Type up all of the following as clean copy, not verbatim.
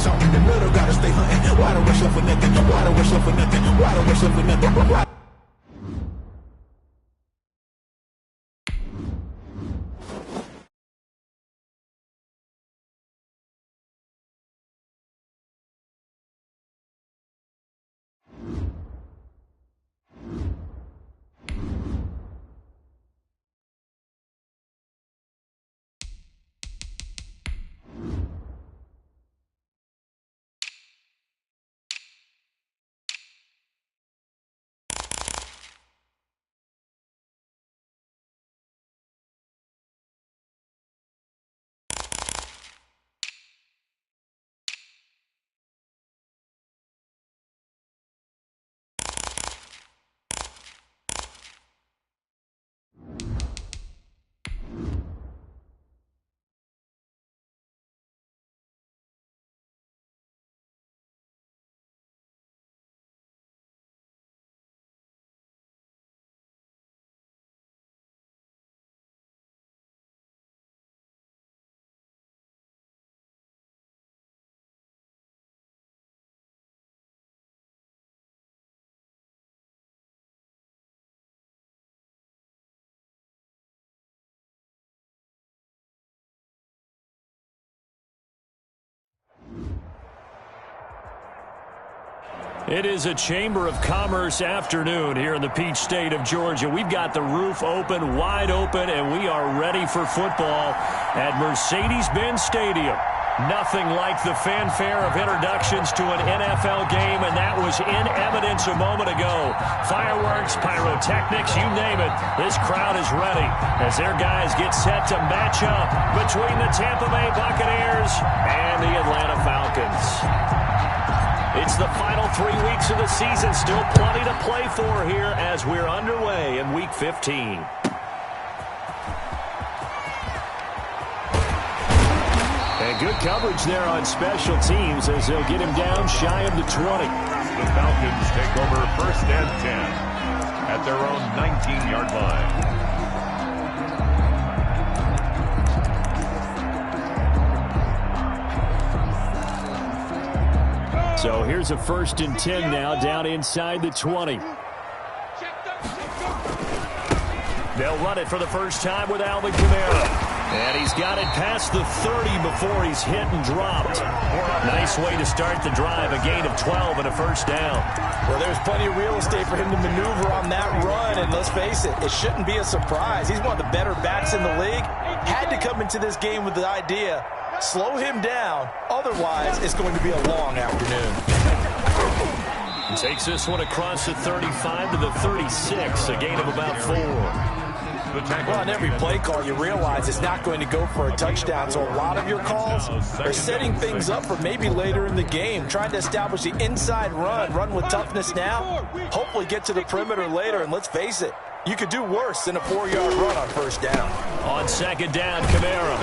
salt in the middle, gotta stay hunting. Why don't wrestle for nothing? Why don't wrestle for nothing? Why don't wrestle for nothing? Why? It is a Chamber of Commerce afternoon here in the Peach State of Georgia. We've got the roof open, wide open, and we are ready for football at Mercedes-Benz Stadium. Nothing like the fanfare of introductions to an NFL game, and that was in evidence a moment ago. Fireworks, pyrotechnics, you name it. This crowd is ready as their guys get set to match up between the Tampa Bay Buccaneers and the Atlanta Falcons. It's the final 3 weeks of the season. Still plenty to play for here as we're underway in Week 15. And good coverage there on special teams as they'll get him down shy of the 20. The Falcons take over 1st and 10 at their own 19-yard line. So here's a 1st and 10 now down inside the 20. They'll run it for the first time with Alvin Kamara. And he's got it past the 30 before he's hit and dropped. Nice way to start the drive, a gain of 12 and a 1st down. Well, there's plenty of real estate for him to maneuver on that run, and let's face it, it shouldn't be a surprise. He's one of the better backs in the league. Had to come into this game with the idea, slow him down, otherwise it's going to be a long afternoon. Takes this one across the 35 to the 36, a gain of about 4. Well, on every play call, you realize it's not going to go for a touchdown, so a lot of your calls are setting things up for maybe later in the game, trying to establish the inside run with toughness now, hopefully get to the perimeter later, and let's face it, you could do worse than a 4-yard run on 1st down. On 2nd down, Kamara.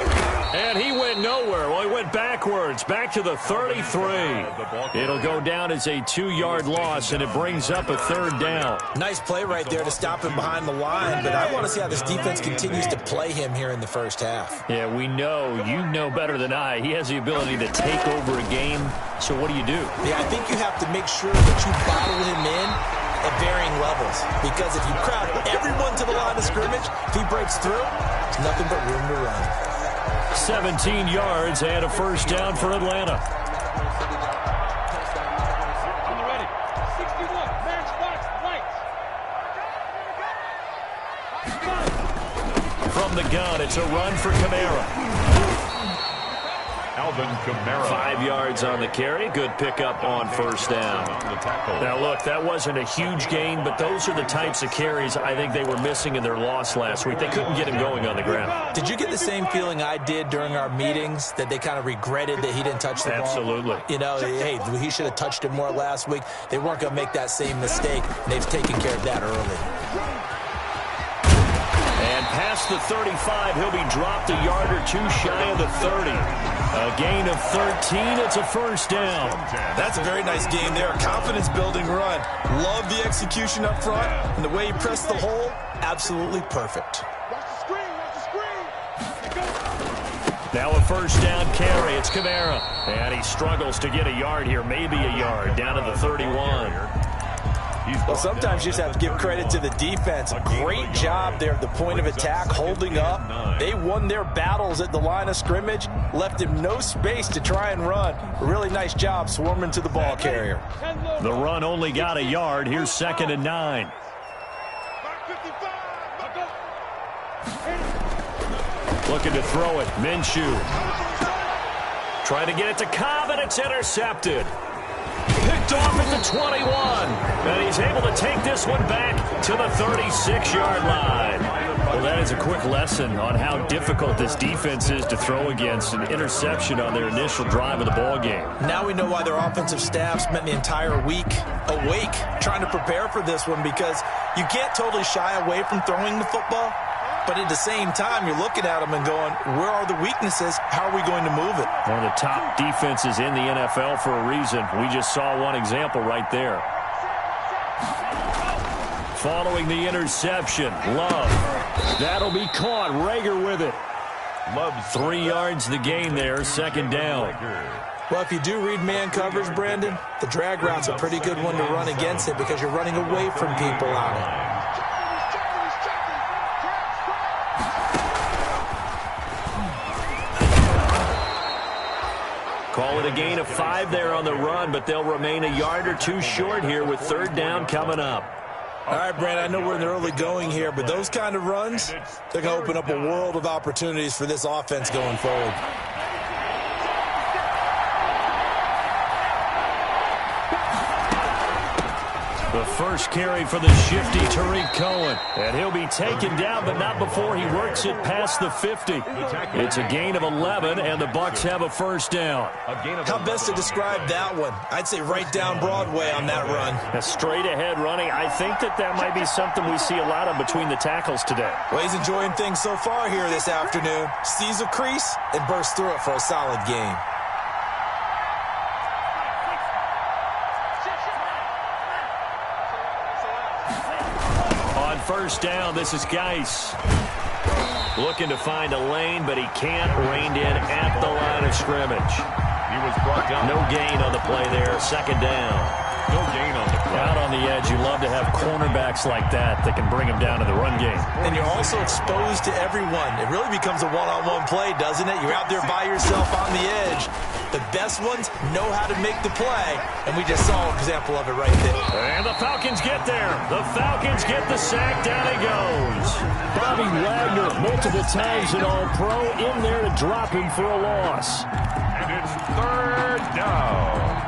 And he went nowhere. Well, he went backwards, back to the 33. It'll go down as a 2-yard loss, and it brings up a 3rd down. Nice play right there to stop him behind the line, but I want to see how this defense continues to play him here in the 1st half. Yeah, we know. You know better than I. He has the ability to take over a game. So what do you do? Yeah, I think you have to make sure that you bottle him in at varying levels, because if you crowd everyone to the line of scrimmage, if he breaks through, there's nothing but room to run. 17 yards and a 1st down for Atlanta. On the ready. 61. Match box. Lights. From the gun, it's a run for Kamara. Alvin Kamara. 5 yards on the carry. Good pickup on 1st down. Now, look, that wasn't a huge gain, but those are the types of carries I think they were missing in their loss last week. They couldn't get him going on the ground. Did you get the same feeling I did during our meetings, that they kind of regretted that he didn't touch the ball? Absolutely. You know, hey, he should have touched it more last week. They weren't going to make that same mistake, and they've taken care of that early. And past the 35, he'll be dropped a yard or 2 shy of the 30. A gain of 13. It's a 1st down. That's a very nice game there. Confidence-building run. Love the execution up front, and the way he pressed the hole, absolutely perfect. Watch the screen. Watch the screen. Now a first down carry. It's Kamara. And he struggles to get a yard here. Maybe a yard down to the 31. Well, sometimes you just have to give credit to the defense. A great job there at the point of attack, holding up. They won their battles at the line of scrimmage, left him no space to try and run. A really nice job swarming to the ball carrier. The run only got a yard. Here's 2nd and 9. Looking to throw it. Minshew. Trying to get it to Cobb, and it's intercepted. Picked off at the 21. And he's able to take this one back to the 36-yard line. Well, that is a quick lesson on how difficult this defense is to throw against. An interception on their initial drive of the ball game. Now we know why their offensive staff spent the entire week awake trying to prepare for this one, because you can't totally shy away from throwing the football. But at the same time, you're looking at them and going, where are the weaknesses? How are we going to move it? One of the top defenses in the NFL for a reason. We just saw one example right there. Following the interception, Love. That'll be caught. Rager with it. Love 3 yards the gain there, 2nd down. Well, if you do read man coverage, Brandon, the drag route's a pretty good one to run against it because you're running away from people on it. Call it a gain of 5 there on the run, but they'll remain a yard or 2 short here with 3rd down coming up. All right, Brandon, I know we're in the early going here, but those kind of runs, they're going to open up a world of opportunities for this offense going forward. The first carry for the shifty Tariq Cohen. And he'll be taken down, but not before he works it past the 50. It's a gain of 11, and the Bucs have a first down. How best to describe that one? I'd say right down Broadway on that run. A straight-ahead running. I think that might be something we see a lot of between the tackles today. Well, he's enjoying things so far here this afternoon. Sees a crease and bursts through it for a solid game. First down, this is Geis. Looking to find a lane, but he can't. Reined in at the line of scrimmage. He was brought down. No gain on the play there. 2nd down. No gain on the play. Out on the edge, you love to have cornerbacks like that can bring them down to the run game. And you're also exposed to everyone. It really becomes a one-on-one play, doesn't it? You're out there by yourself on the edge. The best ones know how to make the play, and we just saw an example of it right there. And the Falcons get there. The Falcons get the sack. Down he goes. Bobby Wagner, multiple times an All-Pro, in there to drop him for a loss. And it's 3rd down.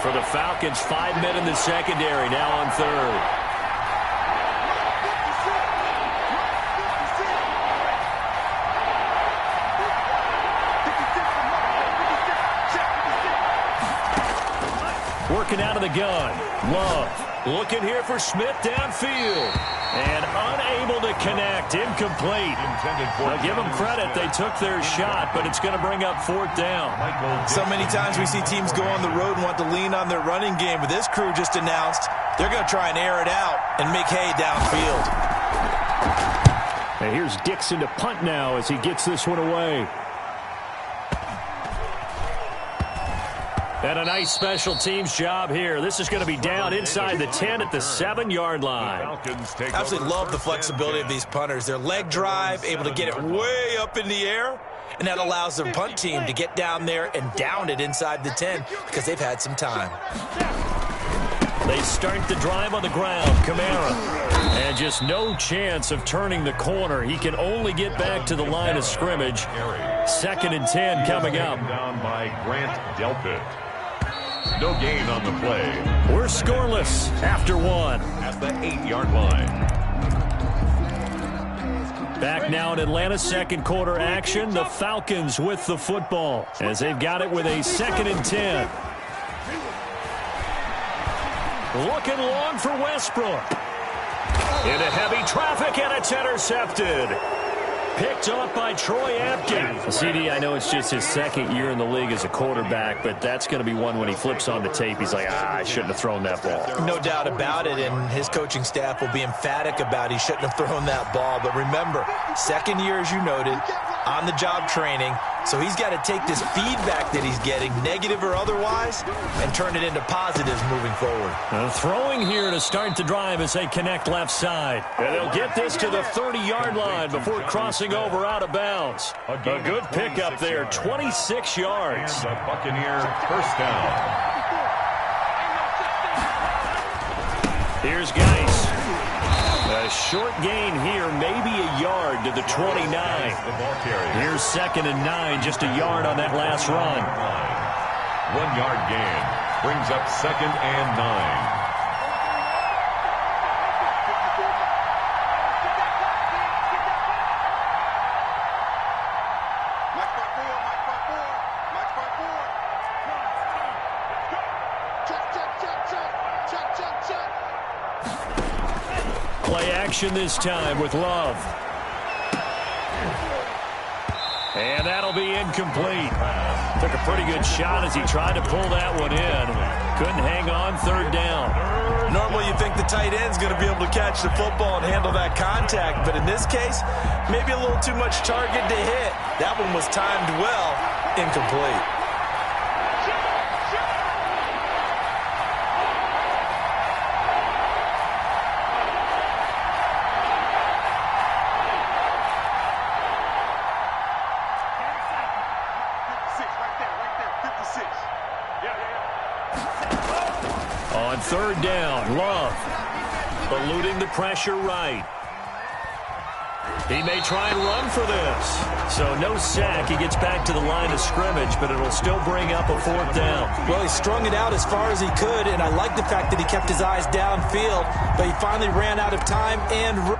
For the Falcons, 5 men in the secondary, now on 3rd. Working out of the gun. Love looking here for Smith downfield. And unable to connect. Incomplete. Now give them credit. They took their shot, but it's going to bring up 4th down. So many times we see teams go on the road and want to lean on their running game, but this crew just announced they're going to try and air it out and make hay downfield. And here's Dixon to punt now as he gets this one away. And a nice special teams job here. This is going to be down inside the 10 at the 7-yard line. I absolutely love the flexibility of these punters. Their leg drive, able to get it way up in the air, and that allows their punt team to get down there and down it inside the 10 because they've had some time. They start the drive on the ground. Kamara. And just no chance of turning the corner. He can only get back to the line of scrimmage. 2nd and 10 coming up. Down by Grant Delpit. No gain on the play. We're scoreless after 1. At the 8-yard line. Back now in Atlanta, 2nd quarter action. The Falcons with the football as they've got it with a 2nd and 10. Looking long for Westbrook. Into heavy traffic, and it's intercepted. picked off by Troy Apke. CD, I know it's just his second year in the league as a quarterback, but that's going to be one when he flips on the tape, he's like, I shouldn't have thrown that ball. No doubt about it, and his coaching staff will be emphatic about he shouldn't have thrown that ball. But remember, second year, as you noted, on-the-job training, so he's got to take this feedback that he's getting, negative or otherwise, and turn it into positives moving forward. Throwing here to start the drive as they connect left side. And they'll get this to the 30-yard line before crossing over out of bounds. A good pickup there, 26 yards. The Buccaneer first down. Here's Geis. A short gain here, maybe a yard to the 29. Here's 2nd and 9, just a yard on that last run. 1 yard gain brings up 2nd and 9. Play action this time with Love. And that'll be incomplete. Took a pretty good shot as he tried to pull that one in. Couldn't hang on, 3rd down. Normally you think the tight end's going to be able to catch the football and handle that contact, but in this case, maybe a little too much target to hit. That one was timed well, incomplete. On 3rd down, Love eluding the pressure right. He may try and run for this. So no sack. He gets back to the line of scrimmage, but it'll still bring up a 4th down. Well, he strung it out as far as he could, and I like the fact that he kept his eyes downfield, but he finally ran out of time and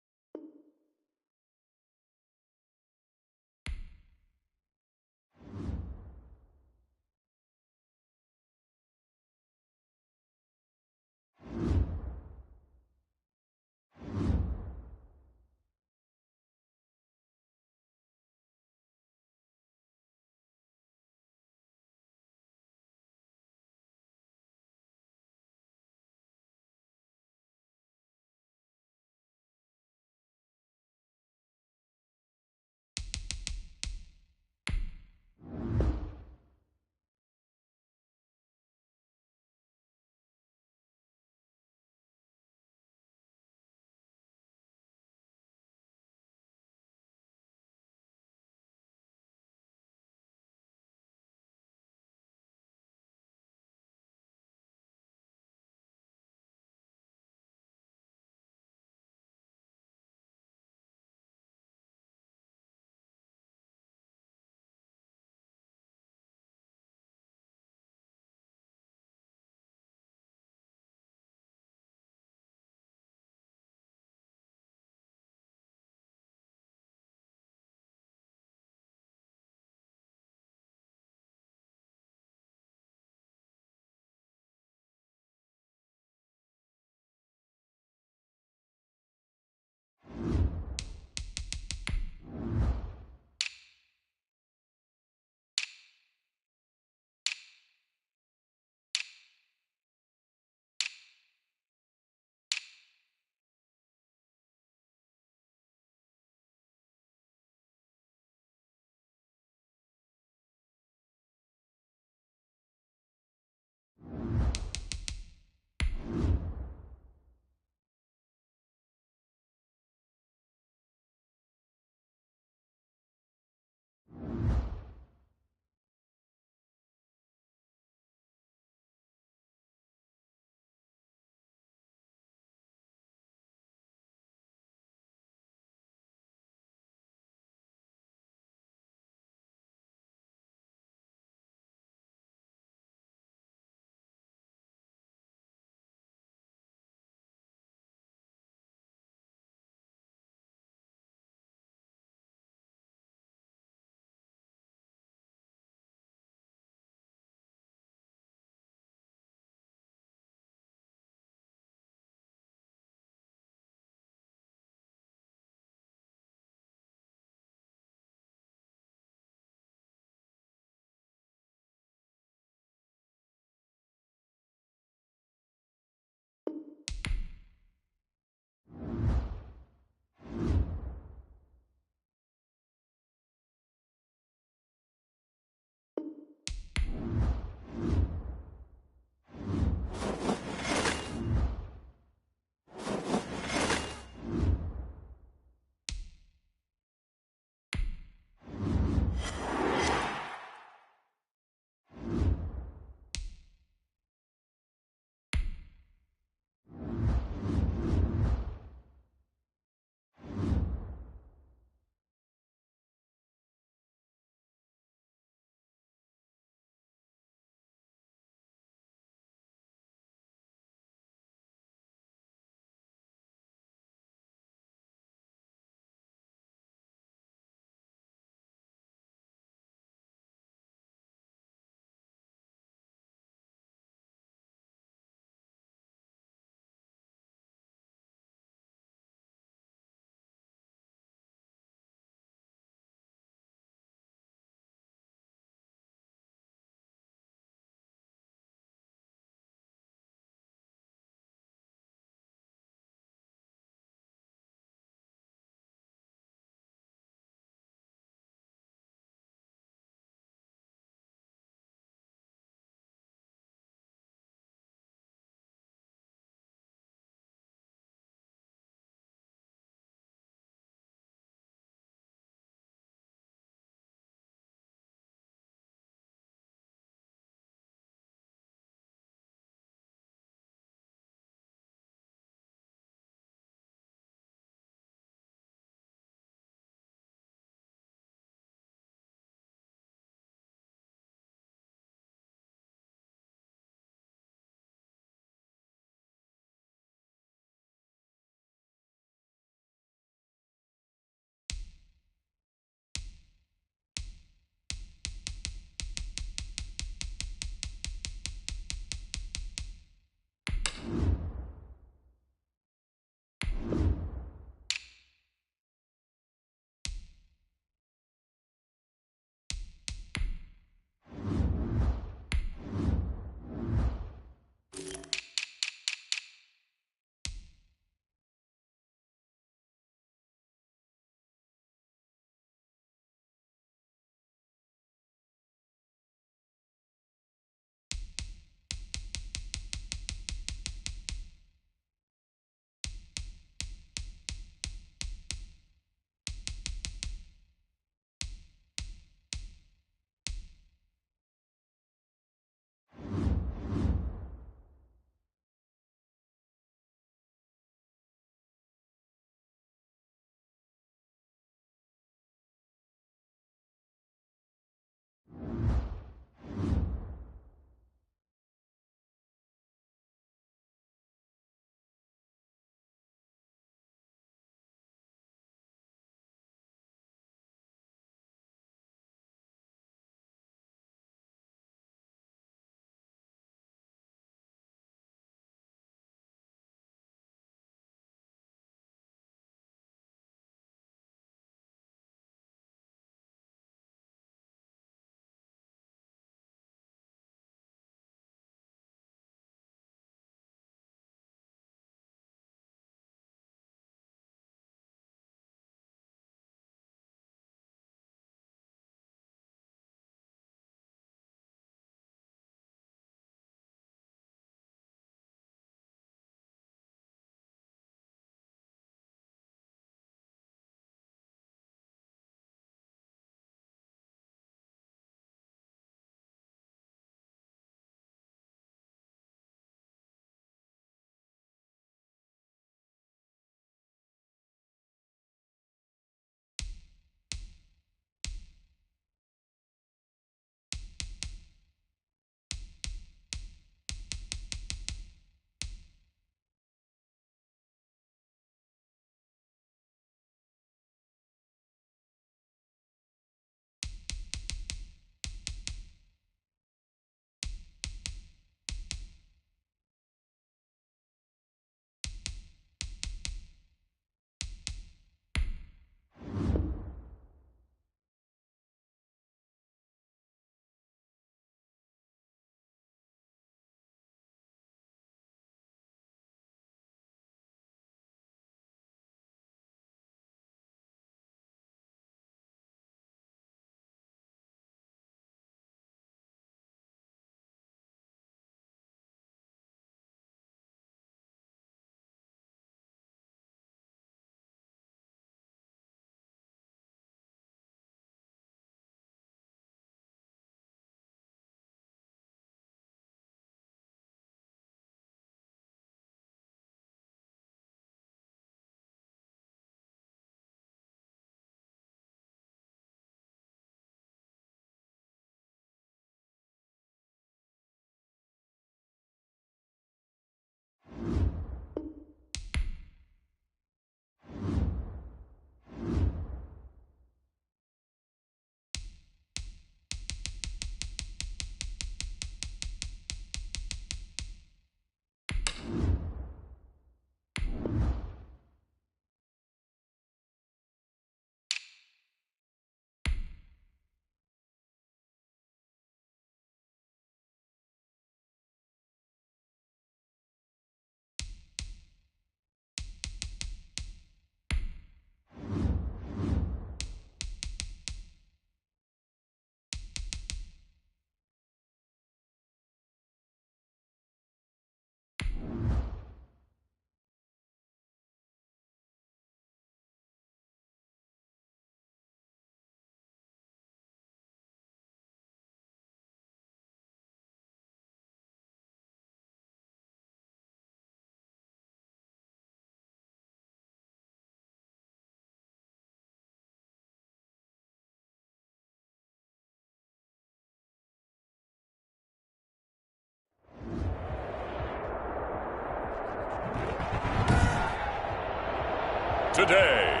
today,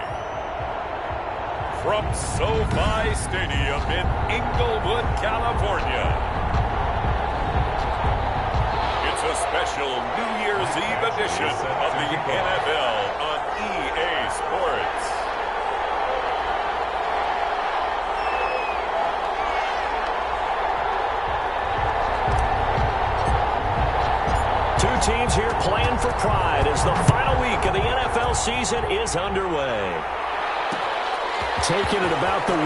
from SoFi Stadium in Inglewood, California, it's a special New Year's Eve edition of the NFL on EA Sports. Two teams here playing for pride as the final week of the NFL season is underway. Taking it about the 1.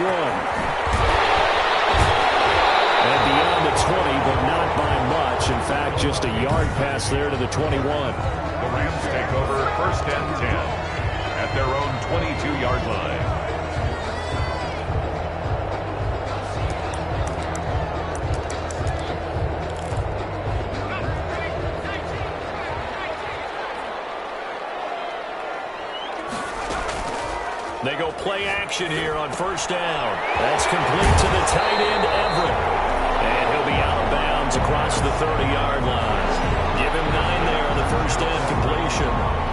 And beyond the 20, but not by much. In fact, just a yard pass there to the 21. The Rams take over 1st and 10 at their own 22-yard line. They go play action here on 1st down. That's complete to the tight end, Everett. And he'll be out of bounds across the 30-yard line. Give him 9 there on the 1st down completion.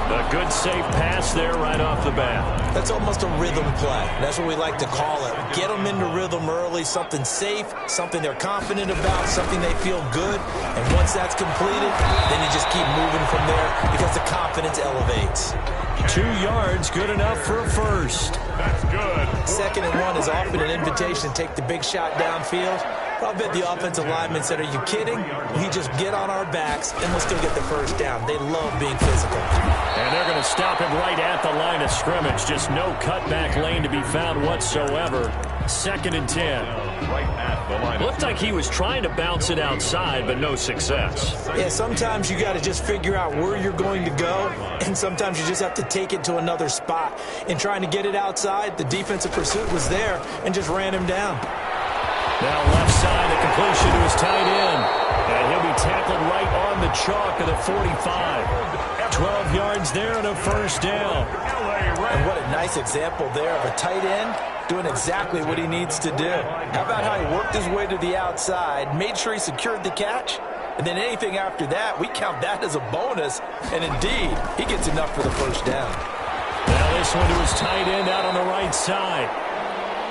A good, safe pass there right off the bat. That's almost a rhythm play. That's what we like to call it. Get them into rhythm early, something safe, something they're confident about, something they feel good. And once that's completed, then you just keep moving from there because the confidence elevates. 2 yards, good enough for a first. That's good. 2nd and 1 is often an invitation to take the big shot downfield. I'll bet the offensive linemen said, are you kidding? We just get on our backs and we'll still get the 1st down. They love being physical. And they're going to stop him right at the line of scrimmage. Just no cutback lane to be found whatsoever. 2nd and 10. Right at the line. Looked like he was trying to bounce it outside, but no success. Yeah, sometimes you got to just figure out where you're going to go, and sometimes you just have to take it to another spot. In trying to get it outside, the defensive pursuit was there and just ran him down. Now left side, a completion to his tight end. And he'll be tackled right on the chalk of the 45. 12 yards there and a 1st down. And what a nice example there of a tight end doing exactly what he needs to do. How about how he worked his way to the outside, made sure he secured the catch, and then anything after that, we count that as a bonus. And indeed, he gets enough for the 1st down. Now this one to his tight end out on the right side.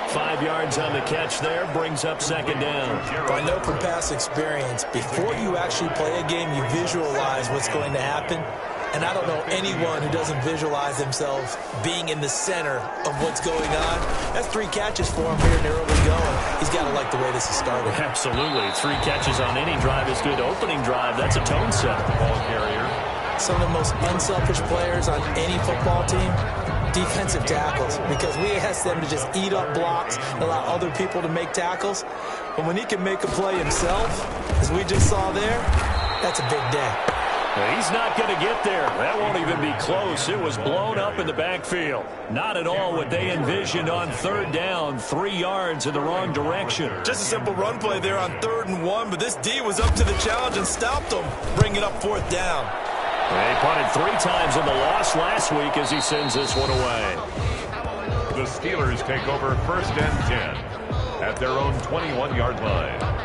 5 yards on the catch there, brings up 2nd down. I know from past experience, before you actually play a game, you visualize what's going to happen. And I don't know anyone who doesn't visualize themselves being in the center of what's going on. That's 3 catches for him here in the early going. He's got to like the way this is started. Absolutely. 3 catches on any drive is good. Opening drive, that's a tone setter. Ball carrier. Some of the most unselfish players on any football team, defensive tackles, because we ask them to just eat up blocks and allow other people to make tackles. But when he can make a play himself, as we just saw there, that's a big day. He's not going to get there. That won't even be close. It was blown up in the backfield. Not at all what they envisioned on 3rd down. 3 yards in the wrong direction. Just a simple run play there on 3rd and 1, but this D was up to the challenge and stopped him, bringing up 4th down. They punted 3 times in the loss last week as he sends this one away. The Steelers take over 1st and 10 at their own 21-yard line.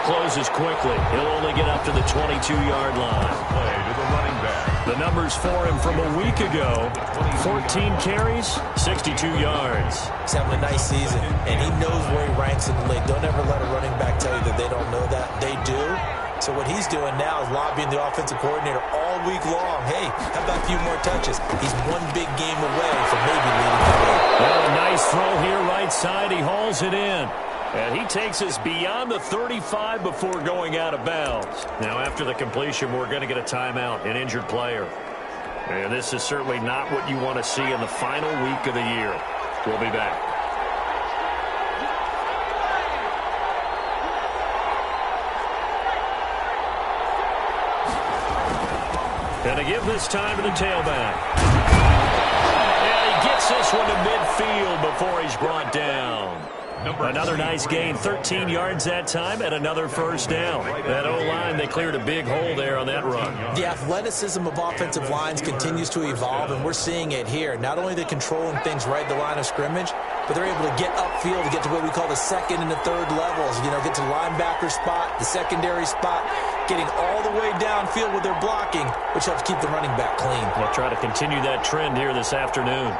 Closes quickly. He'll only get up to the 22-yard line. Play to the running back. The numbers for him from a week ago: 14 carries, 62 yards. He's having a nice season, and he knows where he ranks in the league. Don't ever let a running back tell you that they don't know that. They do. So what he's doing now is lobbying the offensive coordinator all week long. Hey, how about a few more touches? He's one big game away from maybe leading the league. Well, a nice throw here right side. He hauls it in. And he takes us beyond the 35 before going out of bounds. Now, after the completion, we're going to get a timeout, an injured player. And this is certainly not what you want to see in the final week of the year. We'll be back. And to give this time to the tailback. And he gets this one to midfield before he's brought down. Another nice gain, 13 yards that time, and another first down. That O-line, they cleared a big hole there on that run. The athleticism of offensive lines continues to evolve, and we're seeing it here. Not only are they controlling things right at the line of scrimmage, but they're able to get upfield to get to what we call the second and the third levels. You know, get to the linebacker spot, the secondary spot, getting all the way downfield with their blocking, which helps keep the running back clean. They'll try to continue that trend here this afternoon.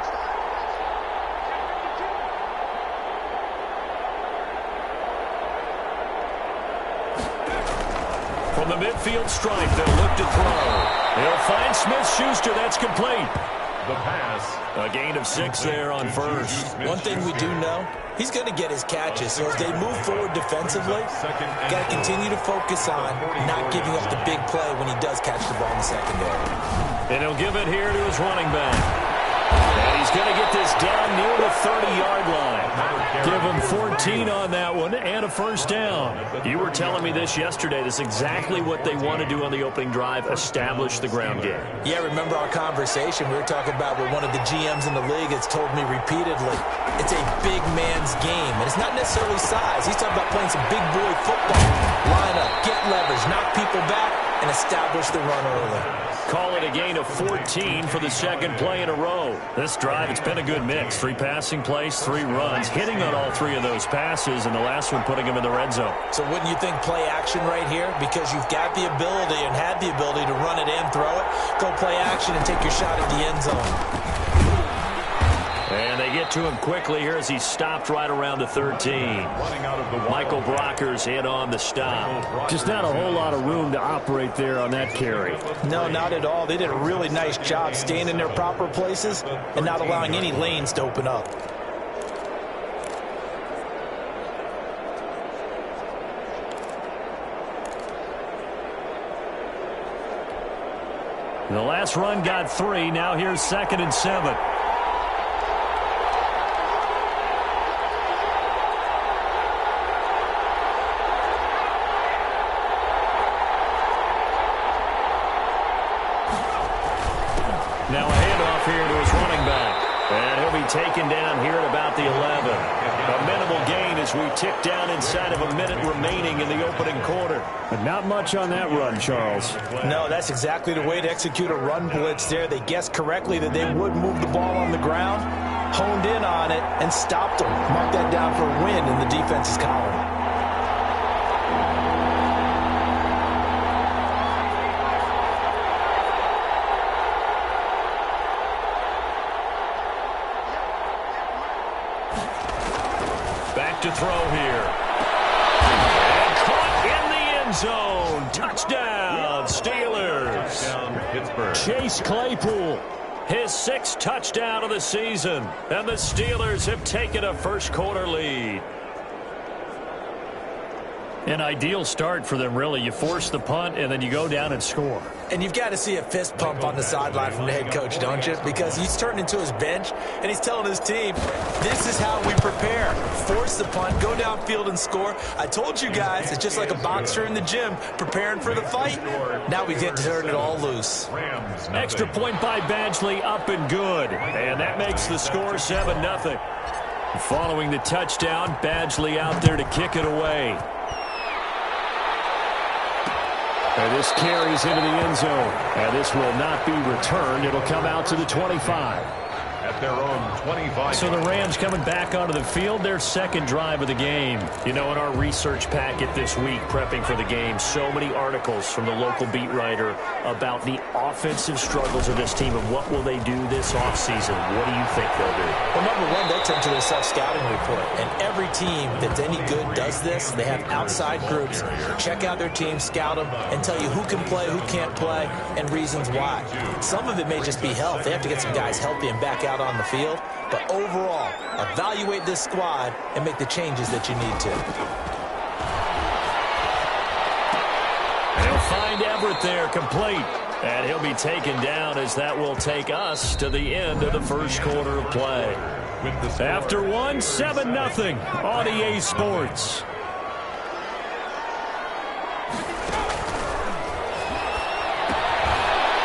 From the midfield stripe, they'll look to throw. They'll find Smith-Schuster. That's complete. The pass. A gain of 6 there on first. One thing we do know, he's going to get his catches. So as they move forward defensively, got to continue to focus on not giving up the big play when he does catch the ball in the secondary. And he'll give it here to his running back. And he's going to get this down near the 30-yard line. Give him 14 on that one and a first down. You were telling me this yesterday. This is exactly what they want to do on the opening drive, establish the ground game. Yeah, remember our conversation? We were talking about what one of the GMs in the league has told me repeatedly. It's a big man's game, and it's not necessarily size. He's talking about playing some big boy football. Line up, get leverage, knock people back, and establish the run early. Call it a gain of 14 for the second play in a row. This drive, it's been a good mix. 3 passing plays, 3 runs, hitting on all 3 of those passes, and the last one putting him in the red zone. So wouldn't you think play action right here? Because you've got the ability and had the ability to run it and throw it. Go play action and take your shot at the end zone. And they get to him quickly here as he stopped right around the 13. Michael Brocker's in on the stop. Just not a whole lot of room to operate there on that carry. No, not at all. They did a really nice job staying in their proper places and not allowing any lanes to open up. The last run got 3. Now here's 2nd and 7. Now a handoff here to his running back. And he'll be taken down here at about the 11. A minimal gain as we tick down inside of a minute remaining in the opening quarter. But not much on that run, Charles. No, that's exactly the way to execute a run blitz there. They guessed correctly that they would move the ball on the ground, honed in on it, and stopped them. Mark that down for a win in the defense's column. To throw here. And caught in the end zone. Touchdown, Steelers. Chase Claypool, his 6th touchdown of the season. And the Steelers have taken a first quarter lead. An ideal start for them, really. You force the punt, and then you go down and score. And you've got to see a fist pump on the sideline from the head coach, don't you? Because he's turning into his bench, and he's telling his team, this is how we prepare. Force the punt, go downfield and score. I told you guys, it's just like a boxer in the gym preparing for the fight. Now we get to turn it all loose. Extra point by Badgley, up and good. And that makes the score 7-0. Following the touchdown, Badgley out there to kick it away. And this carries into the end zone. And this will not be returned. It'll come out to the 25. At their own 25. So the Rams coming back onto the field, their 2nd drive of the game. You know, in our research packet this week, prepping for the game, so many articles from the local beat writer about the offensive struggles of this team and what will they do this offseason. What do you think they'll do? Well, number one, they turn to their self-scouting report. And every team that's any good does this. They have outside groups. Check out their team, scout them, and tell you who can play, who can't play, and reasons why. Some of it may just be health. They have to get some guys healthy and back out on the field. But overall, evaluate this squad and make the changes that you need to. And he'll find Everett there, complete. And he'll be taken down as that will take us to the end of the first quarter of play. After 7-0 on EA Sports.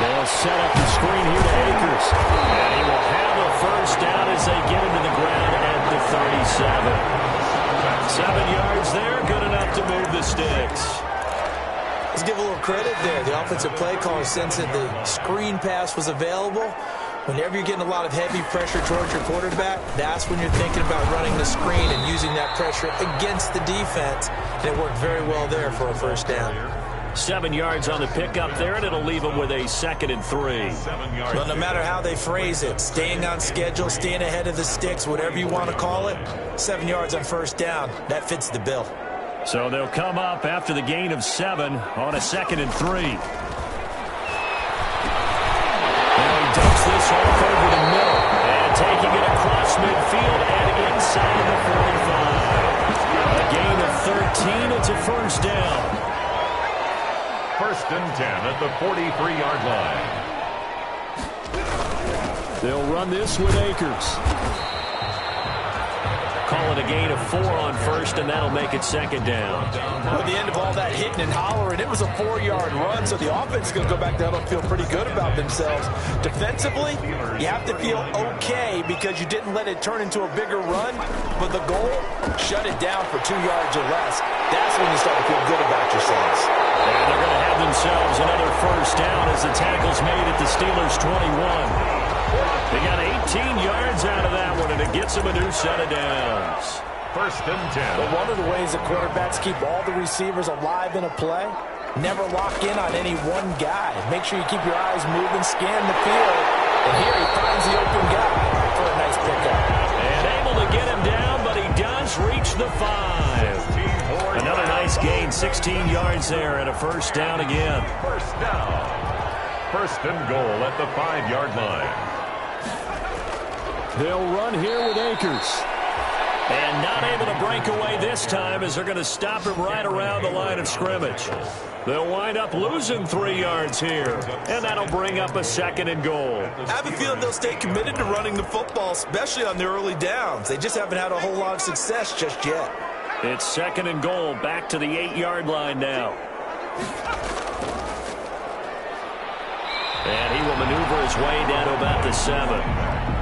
They'll set up the screen here to Akers. And he will have a first down as they get into the ground at the 37. 7 yards there, good enough to move the sticks. Let's give a little credit there. The offensive play caller sensed that the screen pass was available. Whenever you're getting a lot of heavy pressure towards your quarterback, that's when you're thinking about running the screen and using that pressure against the defense. And it worked very well there for a first down. 7 yards on the pickup there, and it'll leave them with a 2nd and 3. Well, no matter how they phrase it, staying on schedule, staying ahead of the sticks, whatever you want to call it, 7 yards on first down, that fits the bill. So they'll come up after the gain of 7 on a 2nd and 3. Now he dumps this off over the middle and taking it across midfield and inside the 45. A gain of 13. It's a first down. 1st and 10 at the 43-yard line. They'll run this with Akers. Call it a gain of 4 on first, and that'll make it 2nd down. At the end of all that hitting and hollering, it was a 4-yard run, so the offense is going to go back down and feel pretty good about themselves. Defensively, you have to feel okay because you didn't let it turn into a bigger run, but the goal, shut it down for 2 yards or less. That's when you start to feel good about yourselves. And they're going to have themselves another first down as the tackle's made at the Steelers' 21. They got 18 yards out of that one, and it gets them a new set of downs. 1st and 10. But one of the ways that quarterbacks keep all the receivers alive in a play, never lock in on any one guy. Make sure you keep your eyes moving, scan the field, and here he finds the open guy for a nice pickup. And able to get him down, but he does reach the 5. Another nice gain, 16 yards there, and a first down again. First down. 1st and goal at the 5-yard line. They'll run here with Akers. And not able to break away this time as they're going to stop him right around the line of scrimmage. They'll wind up losing 3 yards here. And that'll bring up a 2nd and goal. I have a feeling they'll stay committed to running the football, especially on the early downs. They just haven't had a whole lot of success just yet. It's 2nd and goal, back to the 8-yard line now. And he will maneuver his way down to about the 7.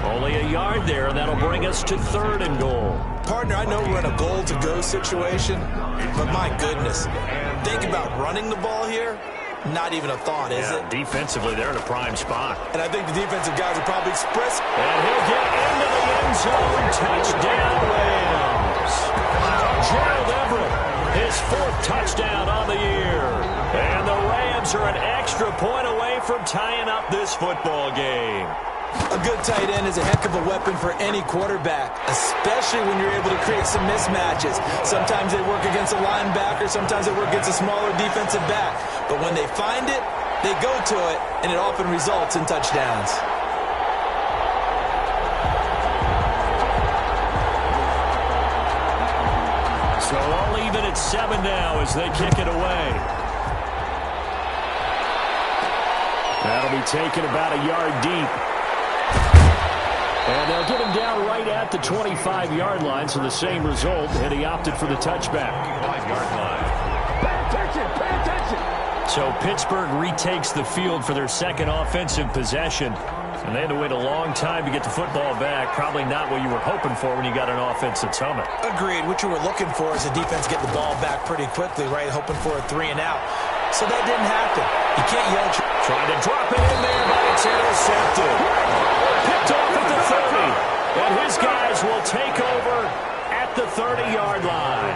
Only a yard there, and that'll bring us to 3rd and goal. Partner, I know we're in a goal-to-go situation, but my goodness, think about running the ball here. Not even a thought, is it? Defensively, they're in a prime spot. And I think the defensive guys are probably expressing. And he'll get into the end zone. Touchdown, Rams. Gerald Everett, his 4th touchdown on the year. And the Rams are an extra point away from tying up this football game. A good tight end is a heck of a weapon for any quarterback, especially when you're able to create some mismatches. Sometimes they work against a linebacker, sometimes they work against a smaller defensive back. But when they find it, they go to it, and it often results in touchdowns. So all even at 7 now as they kick it away. That'll be taken about a yard deep. And they'll get him down right at the 25-yard line, so the same result, and he opted for the touchback. 5-yard line. Pay attention, pay attention. So Pittsburgh retakes the field for their 2nd offensive possession. And they had to wait a long time to get the football back. Probably not what you were hoping for when you got an offense that's humming. Agreed. What you were looking for is the defense get the ball back pretty quickly, right? Hoping for a 3 and out. So that didn't happen. You can't yell. Trying to drop it in there, but it's intercepted. Picked off at the 30. And his guys will take over at the 30-yard line.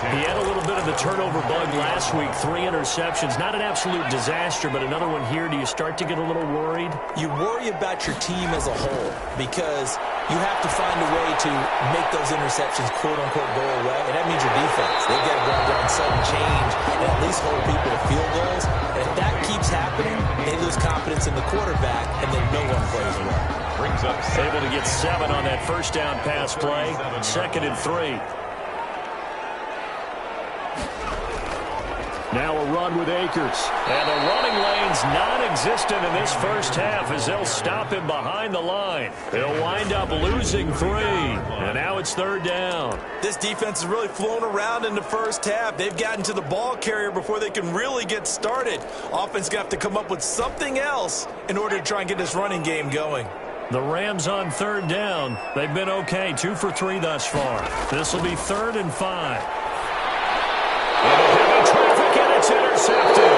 He had a little bit of the turnover bug last week. 3 interceptions. Not an absolute disaster, but another one here. Do you start to get a little worried? You worry about your team as a whole because you have to find a way to make those interceptions, quote-unquote, go away. And that means your defense. They've got to go out there and sudden change and at least hold people to field goals. And if that keeps happening, they lose confidence in the quarterback, and then no one plays well. Brings up Able to get 7 on that first down pass play. 2nd and 3. Now a run with Akers. And the running lane's non-existent in this first half as they'll stop him behind the line. They'll wind up losing 3. And now it's 3rd down. This defense has really flown around in the first half. They've gotten to the ball carrier before they can really get started. Offense going to have to come up with something else in order to try and get this running game going. The Rams on third down. They've been okay, 2 for 3 thus far. This will be 3rd and 5. Into heavy traffic, and it's intercepted.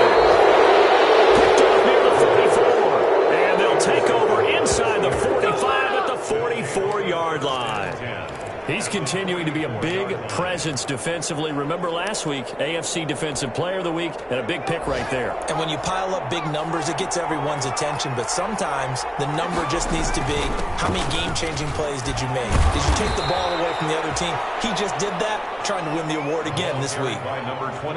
Picked off near the 44. And they'll take over inside the 45 at the 44-yard line. He's continuing to be a big presence defensively. Remember last week, AFC Defensive Player of the Week, and a big pick right there. And when you pile up big numbers, it gets everyone's attention. But sometimes the number just needs to be, how many game-changing plays did you make? Did you take the ball away from the other team? He just did that, trying to win the award again this week.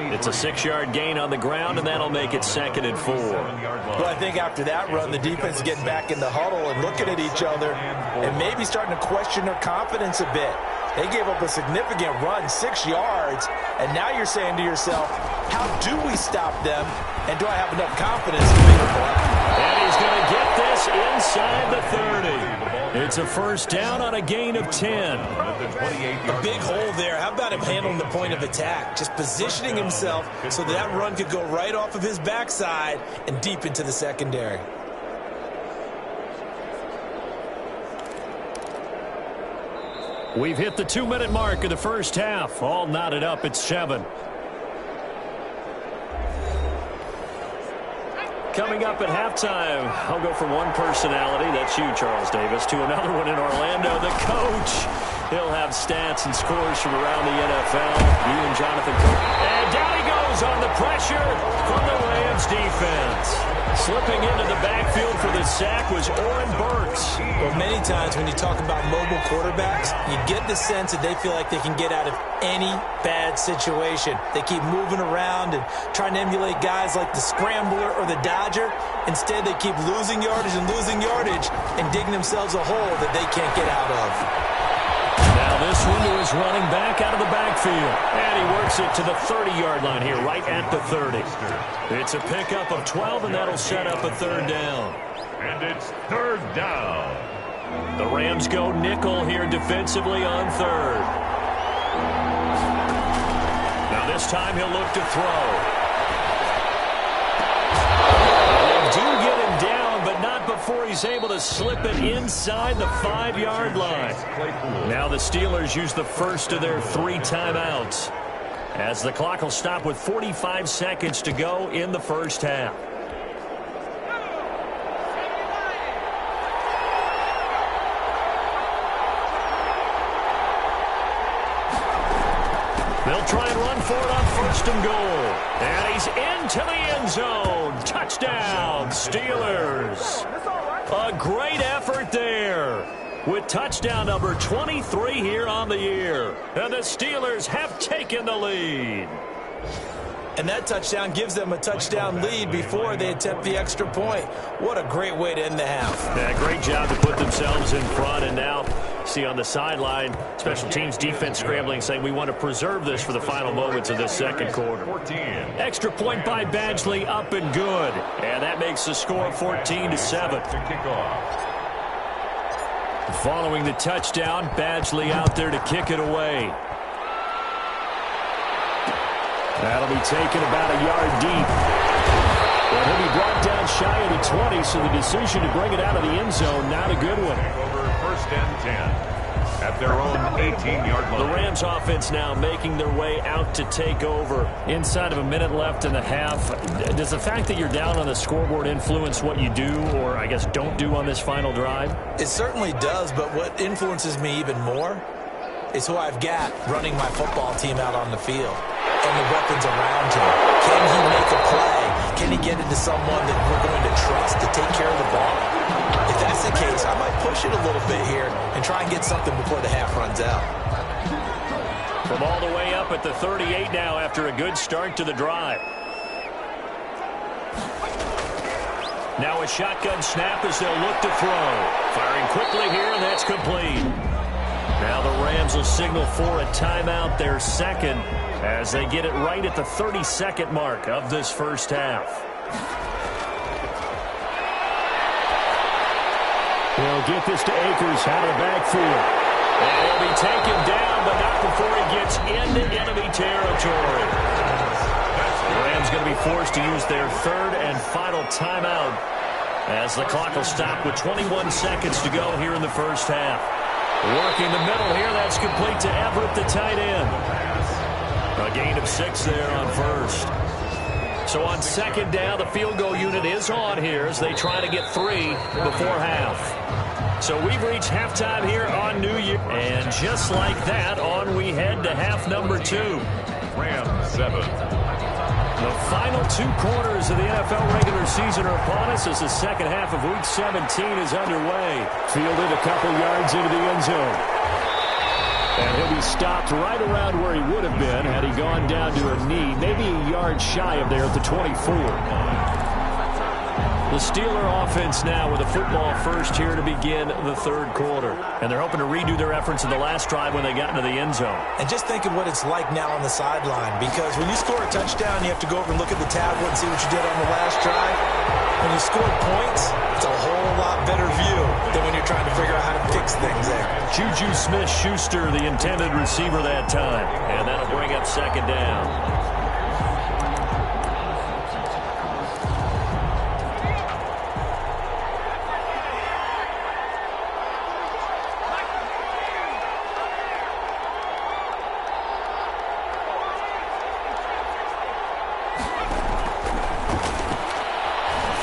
It's a 6-yard gain on the ground, and that'll make it 2nd and 4. Well, I think after that run, the defense is getting back in the huddle and looking at each other and maybe starting to question their confidence a bit. They gave up a significant run, 6 yards, and now you're saying to yourself, how do we stop them, and do I have enough confidence to make a play? And he's going to get this inside the 30. It's a first down on a gain of 10. A big hole there. How about him handling the point of attack? Just positioning himself so that run could go right off of his backside and deep into the secondary. We've hit the 2-minute mark of the first half. All knotted up at 7. Coming up at halftime, I'll go from one personality, that's you, Charles Davis, to another one in Orlando, the coach. He'll have stats and scores from around the NFL. You and Jonathan Cook. And down he goes on the pressure from the Rams defense. Slipping into the backfield for the sack was Oren Burks. Well, many times when you talk about mobile quarterbacks, you get the sense that they feel like they can get out of any bad situation. They keep moving around and trying to emulate guys like the Scrambler or the Dodger. Instead, they keep losing yardage and digging themselves a hole that they can't get out of. Now this one to his running back out of the backfield. And he works it to the 30-yard line here, right at the 30. It's a pickup of 12, and that'll set up a 3rd down. And it's 3rd down. The Rams go nickel here defensively on 3rd. Now this time he'll look to throw. They do get him down, but not before he's able to slip it inside the 5-yard line. Now the Steelers use the first of their 3 timeouts, as the clock will stop with 45 seconds to go in the first half. They'll try and run for it on 1st and goal. And he's into the end zone. Touchdown, Steelers. A great effort there, with touchdown number 23 here on the year. And the Steelers have taken the lead. And that touchdown gives them a touchdown lead before they attempt the extra point. What a great way to end the half. Yeah, great job to put themselves in front. And now, see on the sideline, special teams defense scrambling, saying we want to preserve this for the final moments of this second quarter. Extra point by Badgley, up and good. And that makes the score 14-7. Following the touchdown, Badgley out there to kick it away. That'll be taken about a yard deep. Well, he'll be brought down shy of the 20, so the decision to bring it out of the end zone, not a good one. Over 1st and 10 at their own 18-yard line. The Rams offense now making their way out to take over. Inside of a minute left in the half. Does the fact that you're down on the scoreboard influence what you do, or I guess don't do on this final drive? It certainly does, but what influences me even more is who I've got running my football team out on the field and the weapons around him. Can he make a play? Can he get it to someone that we're going to trust to take care of the ball? If that's the case, I might push it a little bit here and try and get something before the half runs out. From all the way up at the 38 now after a good start to the drive. Now a shotgun snap as they'll look to throw. Firing quickly here, and that's complete. Now the Rams will signal for a timeout, their second, as they get it right at the 32nd mark of this first half. They'll get this to Akers out of the backfield. And he'll be taken down, but not before he gets into enemy territory. The Rams going to be forced to use their 3rd and final timeout As the clock will stop with 21 seconds to go here in the first half. Working the middle here. That's complete to Everett, the tight end. A gain of 6 there on first. So on second down, the field goal unit is on here as they try to get 3 before half. So we've reached halftime here on New Year. And just like that, on we head to half number 2. Rams 7. The final 2 quarters of the NFL regular season are upon us as the second half of Week 17 is underway. Fielded a couple yards into the end zone. And he'll be stopped right around where he would have been had he gone down to a knee, maybe a yard shy of there at the 24. The Steeler offense now with a football first here to begin the third quarter. And they're hoping to redo their efforts in the last drive when they got into the end zone. And just think of what it's like now on the sideline, because when you score a touchdown, you have to go over and look at the tablet and see what you did on the last drive. When you score points, it's a whole lot better view than when you're trying to figure out how to fix things there. Juju Smith-Schuster, the intended receiver that time. And that'll bring up second down.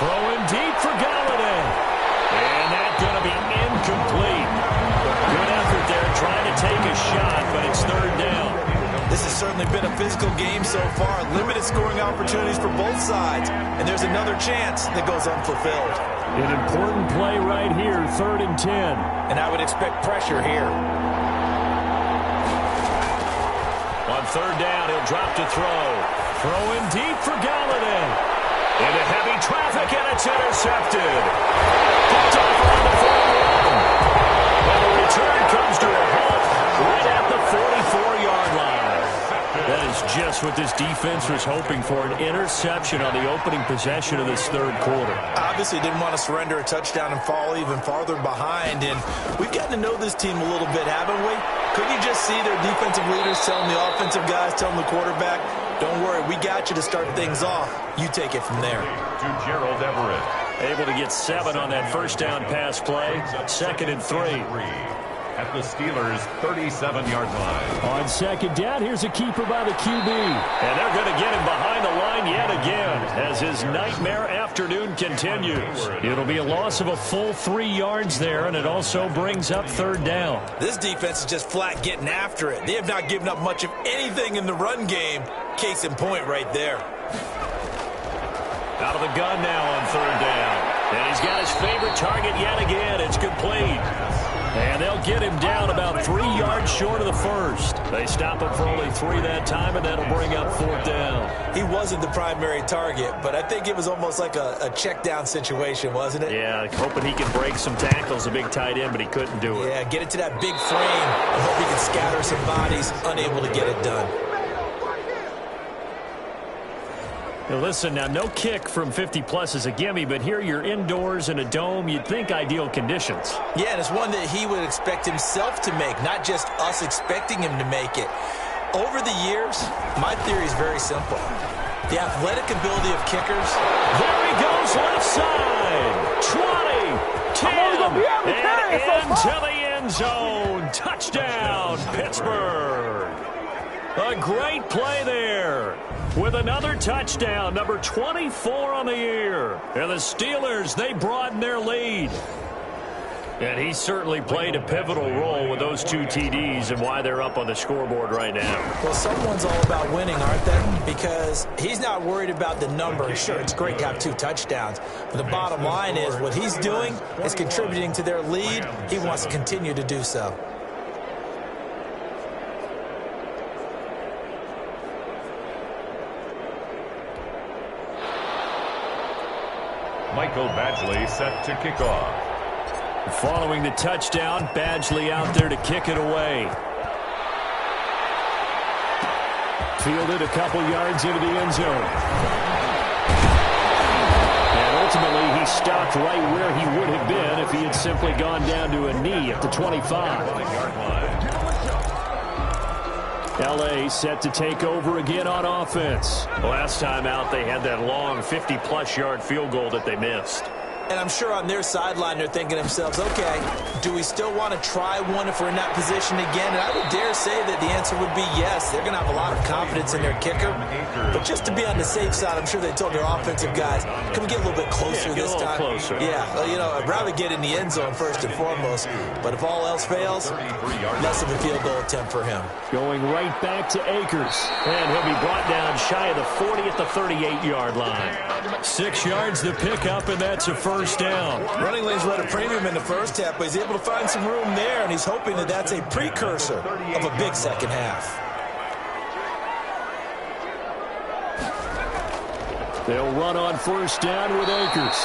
Throwing deep for Galladay. And that's going to be incomplete. Good effort there trying to take a shot, but it's third down. This has certainly been a physical game so far. Limited scoring opportunities for both sides. And there's another chance that goes unfulfilled. An important play right here, 3rd and 10. And I would expect pressure here. On third down, he'll drop to throw. Throwing deep for Galladay. Into heavy traffic, and it's intercepted. Picked off around the 41. And the return comes to a halt right at the 44-yard line. That is just what this defense was hoping for, an interception on the opening possession of this third quarter. Obviously didn't want to surrender a touchdown and fall even farther behind. And we've gotten to know this team a little bit, haven't we? Couldn't you just see their defensive leaders telling the offensive guys, telling the quarterback, don't worry, we got you to start things off. You take it from there. To Gerald Everett. Able to get 7 on that first down pass play. 2nd and 3. At the Steelers' 37-yard line. On second down, here's a keeper by the QB. And they're going to get him behind the line yet again as his nightmare afternoon continues. It'll be a loss of a full 3 yards there, and it also brings up third down. This defense is just flat getting after it. They have not given up much of anything in the run game. Case in point right there. Out of the gun now on third down. And he's got his favorite target yet again. It's complete. And they'll get him down about 3 yards short of the first. They stop him for only 3 that time, and that'll bring up fourth down. He wasn't the primary target, but I think it was almost like a check down situation, wasn't it? Yeah, hoping he can break some tackles, a big tight end, but he couldn't do it. Yeah, get it to that big frame and hope he can scatter some bodies, unable to get it done. Now listen, now no kick from 50-plus is a gimme, but here you're indoors in a dome. You'd think ideal conditions. Yeah, and it's one that he would expect himself to make, not just us expecting him to make it. Over the years, my theory is very simple. The athletic ability of kickers. There he goes, left side. 20, 10, and into the end zone. Touchdown, Pittsburgh. A great play there. With another touchdown, number 24 on the year. And the Steelers, they broaden their lead. And he certainly played a pivotal role with those 2 TDs and why they're up on the scoreboard right now. Well, someone's all about winning, aren't they? Because he's not worried about the number. Sure, it's great to have 2 touchdowns. But the bottom line is what he's doing is contributing to their lead. He wants to continue to do so. Michael Badgley set to kick off. Following the touchdown, Badgley out there to kick it away. Fielded a couple yards into the end zone. And ultimately, he stopped right where he would have been if he had simply gone down to a knee at the 25. L.A. set to take over again on offense. Last time out, they had that long 50-plus yard field goal that they missed. And I'm sure on their sideline they're thinking to themselves, okay, do we still want to try one if we're in that position again? And I would dare say that the answer would be yes. They're going to have a lot of confidence in their kicker. But just to be on the safe side, I'm sure they told their offensive guys, can we get a little bit closer this time? Closer. Yeah, well, you know, I'd rather get in the end zone first and foremost. But if all else fails, less of a field goal attempt for him. Going right back to Akers. And he'll be brought down shy of the 40 at the 38-yard line. 6 yards the pickup, and that's a first down. Running lanes were at a premium in the first half, but he's able to find some room there, and he's hoping that that's a precursor of a big second half. They'll run on first down with Akers.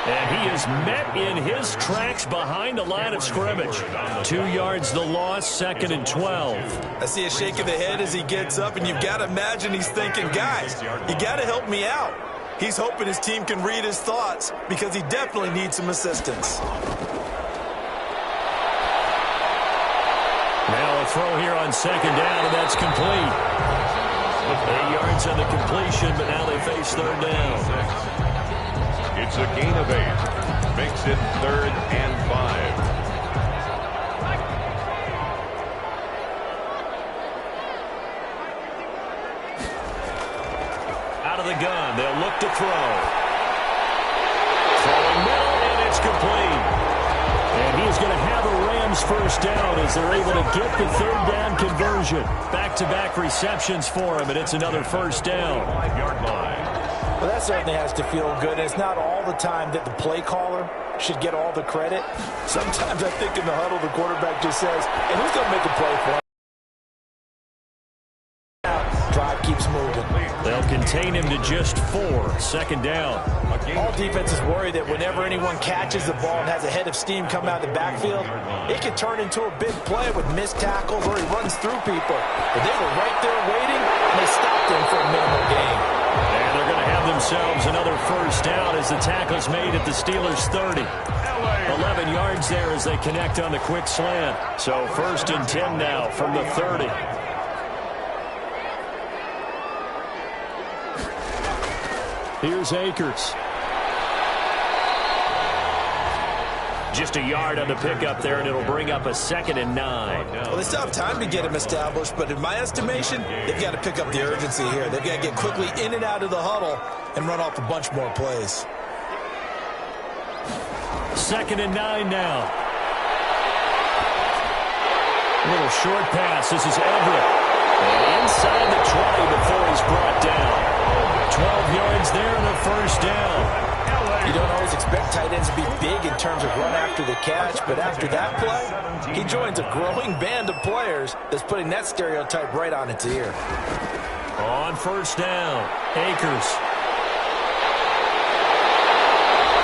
And he is met in his tracks behind the line of scrimmage. 2 yards the loss, 2nd and 12. I see a shake of the head as he gets up, and you've got to imagine he's thinking, guys, you got to help me out. He's hoping his team can read his thoughts because he definitely needs some assistance. Now a throw here on 2nd down, and that's complete. 8 yards on the completion, but now they face 3rd down. It's a gain of 8. Makes it 3rd and 5. Out of the gun, they'll look to throw. Throwing middle, and it's complete. And he's going to have a Rams first down as they're able to get the 3rd down conversion. Back-to-back receptions for him, and it's another first down. 5-yard line. Well, that certainly has to feel good. It's not all the time that the play caller should get all the credit. Sometimes I think in the huddle, the quarterback just says, and who's going to make a play for him? Drive keeps moving. They'll contain him to just 4. 2nd down. All defenses worry that whenever anyone catches the ball and has a head of steam come out of the backfield, it can turn into a big play with missed tackles or he runs through people. But they were right there waiting, and they stopped him for a minimal gain. And they're going to have themselves another first down as the tackle's made at the Steelers' 30. 11 yards there as they connect on the quick slant. So 1st and 10 now from the 30. Here's Akers. Just a yard on the pickup there, and it'll bring up a 2nd and 9. Well, they still have time to get him established, but in my estimation, they've got to pick up the urgency here. They've got to get quickly in and out of the huddle and run off a bunch more plays. 2nd and 9 now. A little short pass. This is Everett. And inside the 20 before he's brought down. 12 yards there and a first down. You don't always expect tight ends to be big in terms of run after the catch, but after that play, he joins a growing band of players that's putting that stereotype right on its ear. On first down, Akers.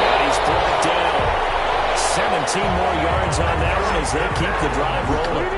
And he's brought down. 17 more yards on that one as they keep the drive rolling.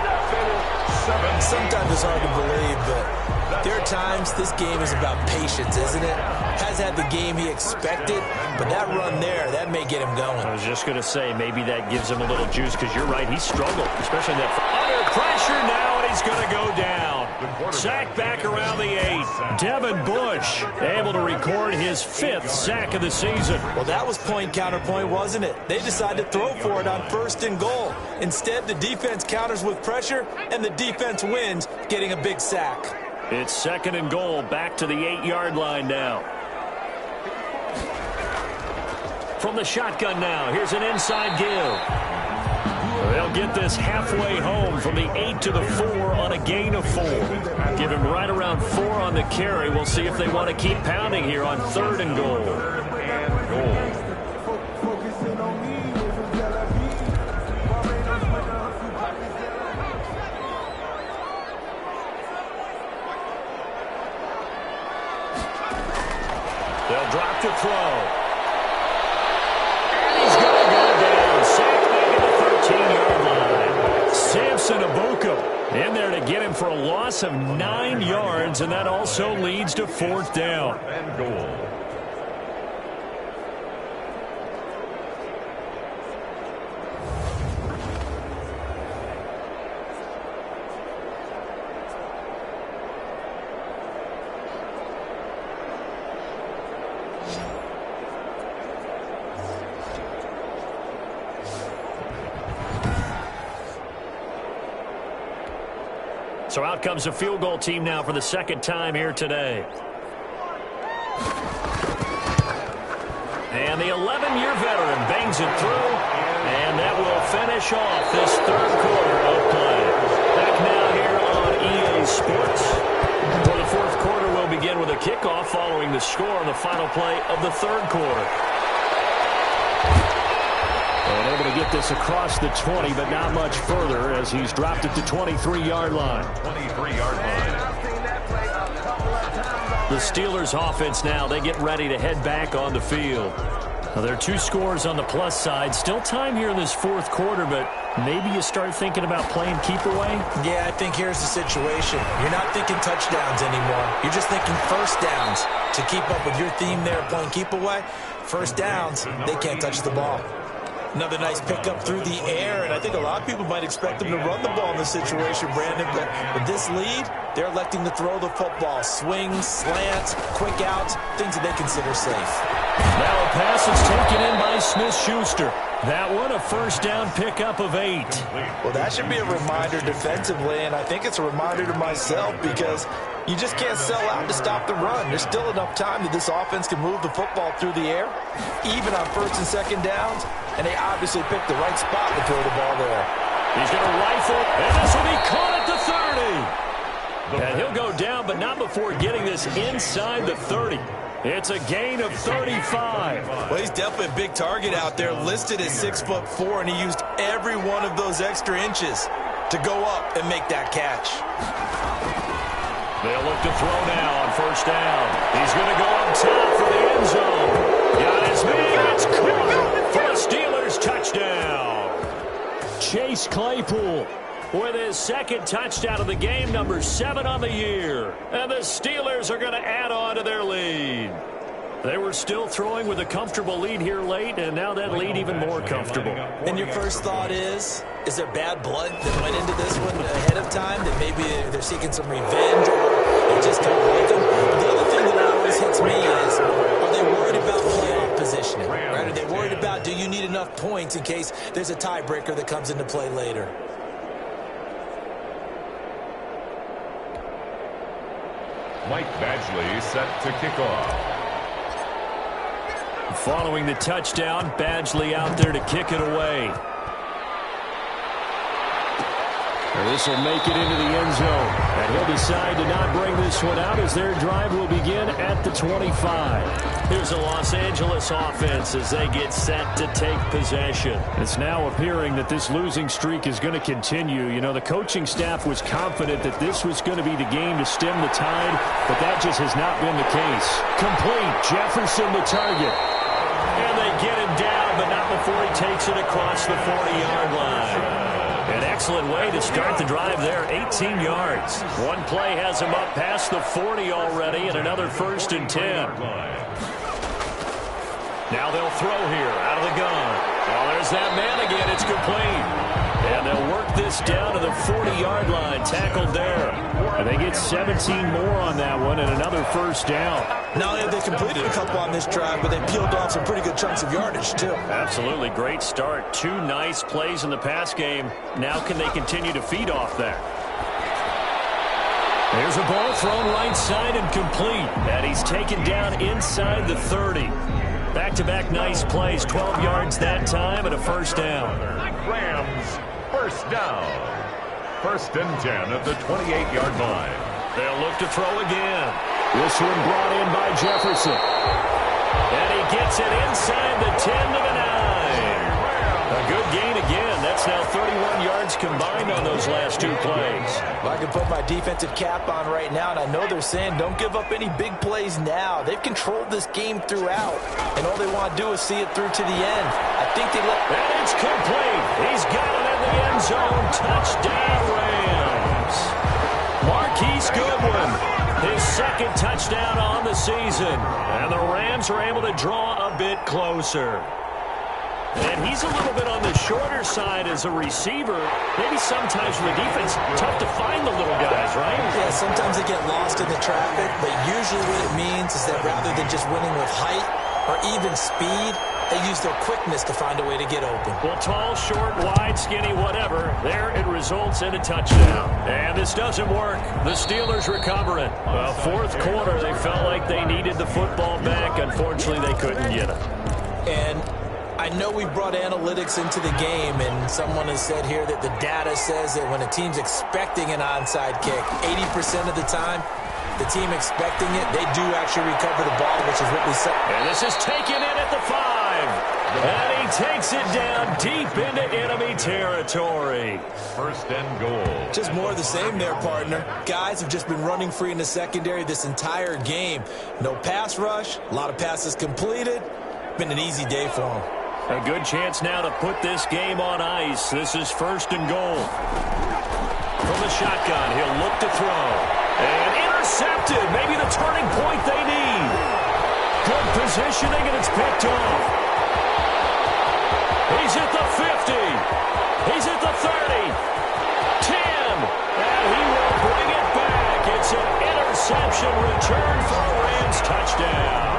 Sometimes it's hard to believe, but there are times this game is about patience, isn't it? Has had the game he expected, but that run there, that may get him going. I was just going to say, maybe that gives him a little juice, because you're right, he struggled, especially that. Under pressure now, and he's going to go down. Sack back around the 8. Devin Bush able to record his 5th sack of the season. Well, that was point counterpoint, wasn't it? They decided to throw for it on 1st and goal. Instead, the defense counters with pressure, and the defense wins, getting a big sack. It's 2nd and goal, back to the 8-yard line now. From the shotgun now, here's an inside give. They'll get this halfway home from the 8 to the 4 on a gain of 4. Give him right around 4 on the carry. We'll see if they want to keep pounding here on 3rd and goal. They'll drop to throw. And he's going to go down. Sacked back at the 13-yard line. Samson Abuka in there to get him for a loss of 9 yards, and that also leads to 4th down. And goal. So out comes a field goal team now for the second time here today. And the 11-year veteran bangs it through, and that will finish off this third quarter of play. Back now here on EA Sports. For the fourth quarter, we'll begin with a kickoff following the score on the final play of the third quarter. And able to get this across the 20, but not much further as he's dropped it to 23-yard line. 23-yard line. The Steelers offense now, they get ready to head back on the field. Now, there are 2 scores on the plus side. Still time here in this fourth quarter, but maybe you start thinking about playing keep away? Yeah, I think here's the situation. You're not thinking touchdowns anymore. You're just thinking first downs. To keep up with your theme there, playing keep away, first downs, they can't touch the ball. Another nice pickup through the air, and I think a lot of people might expect them to run the ball in this situation, Brandon, but with this lead, they're electing to throw the football. Swings, slants, quick outs, things that they consider safe. Now a pass is taken in by Smith-Schuster. That one, a first down pickup of 8. Well, that should be a reminder defensively, and I think it's a reminder to myself because you just can't sell out to stop the run. There's still enough time that this offense can move the football through the air, even on first and second downs, and they obviously picked the right spot to throw the ball there. He's going to rifle, and this will be caught at the 30. And he'll go down, but not before getting this inside the 30. It's a gain of 35. Well, he's definitely a big target out there, listed at 6'4", and he used every one of those extra inches to go up and make that catch. They'll look to throw now on first down. He's going to go up top for the end zone. Got his man. It's caught for a Steelers touchdown. Chase Claypool with his second touchdown of the game, number 7 on the year. And the Steelers are going to add on to their lead. They were still throwing with a comfortable lead here late, and now that lead even more comfortable. And your first thought is there bad blood that went into this one ahead of time, that maybe they're seeking some revenge or they just don't like them? But the other thing that always hits me is, are they worried about playoff positioning? Right? Are they worried about, do you need enough points in case there's a tiebreaker that comes into play later? Mike Badgley set to kick off. Following the touchdown, Badgley out there to kick it away. This will make it into the end zone. And he'll decide to not bring this one out as their drive will begin at the 25. Here's a Los Angeles offense as they get set to take possession. It's now appearing that this losing streak is going to continue. You know, the coaching staff was confident that this was going to be the game to stem the tide, but that just has not been the case. Complete. Jefferson the target. And they get him down, but not before he takes it across the 40-yard line. An excellent way to start the drive there, 18 yards. One play has him up past the 40 already, and another 1st and 10. Now they'll throw here out of the gun. Well, there's that man again. It's complete. And they'll work this down to the 40-yard line, tackled there. And they get 17 more on that one and another 1st down. Not only have they completed a couple on this drive, but they peeled off some pretty good chunks of yardage, too. Absolutely. Great start. 2 nice plays in the pass game. Now can they continue to feed off that? There's a ball thrown right side and complete. And he's taken down inside the 30. Back-to-back nice plays. 12 yards that time and a 1st down. Rams, 1st down. 1st and 10 at the 28-yard line. They'll look to throw again. This one brought in by Jefferson. And he gets it inside the 10 to the 9. A good gain again. That's now 31 yards combined on those last 2 plays. Well, I can put my defensive cap on right now, and I know they're saying don't give up any big plays now. They've controlled this game throughout, and all they want to do is see it through to the end. I think they let... And it's complete. He's got it in the end zone. Touchdown, Rams. Marquise Goodwin, his 2nd touchdown on the season. And the Rams are able to draw a bit closer. And he's a little bit on the shorter side as a receiver. Maybe sometimes for the defense, tough to find the little guys, right? Yeah, sometimes they get lost in the traffic, but usually what it means is that rather than just winning with height or even speed, They use their quickness to find a way to get open. Well, tall, short, wide, skinny, whatever. There it results in a touchdown. And this doesn't work. The Steelers recover it. Well, fourth quarter, they felt like they needed the football back. Unfortunately, they couldn't get it. And I know we brought analytics into the game, and someone has said here that the data says that when a team's expecting an onside kick, 80% of the time, the team expecting it, they do actually recover the ball, which is what we saw. And this is taken in at the 5. And he takes it down deep into enemy territory. First and goal. Just more of the same there, partner. Guys have just been running free in the secondary this entire game. No pass rush, a lot of passes completed. Been an easy day for them. A good chance now to put this game on ice. This is first and goal. From the shotgun, he'll look to throw. And intercepted. Maybe the turning point they need. Good positioning, and it's picked off. He's at the 50. He's at the 30. 10. And he will bring it back. It's an interception return for a Rams touchdown.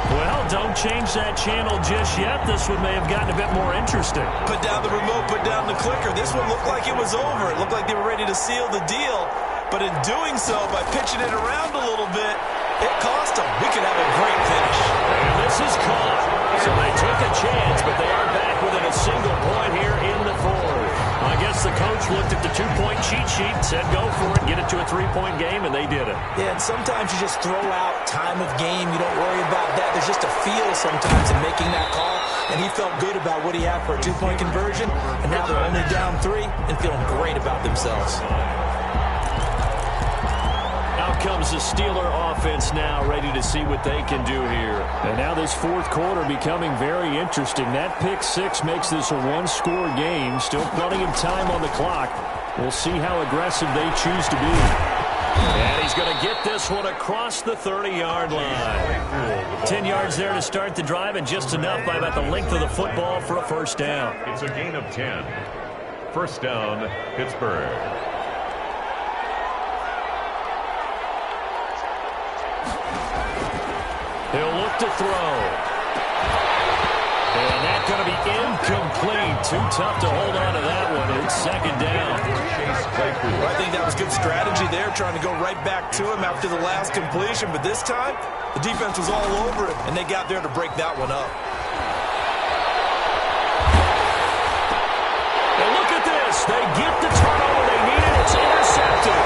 Well, don't change that channel just yet. This one may have gotten a bit more interesting. Put down the remote, put down the clicker. This one looked like it was over. It looked like they were ready to seal the deal. But in doing so, by pitching it around a little bit, it cost them. We could have a great finish. And this is caught. So they took a chance, but they are back within a single point here in the fourth. I guess the coach looked at the two-point cheat sheet, said go for it, get it to a three-point game, and they did it. Yeah, and sometimes you just throw out time of game. You don't worry about that. There's just a feel sometimes in making that call, and he felt good about what he had for a two-point conversion, and now they're only down 3 and feeling great about themselves. Out comes the Steeler offense now, ready to see what they can do here. And now this fourth quarter becoming very interesting. That pick 6 makes this a one-score game. Still plenty of time on the clock. We'll see how aggressive they choose to be. And he's going to get this one across the 30-yard line. 10 yards there to start the drive, and just enough by about the length of the football for a first down. It's a gain of 10. First down, Pittsburgh. He'll look to throw. And that's going to be incomplete. Too tough to hold on to that one. It's second down. I think that was good strategy there, trying to go right back to him after the last completion. But this time, the defense was all over it, and they got there to break that one up. And look at this. They get the turnover they needed. It's intercepted.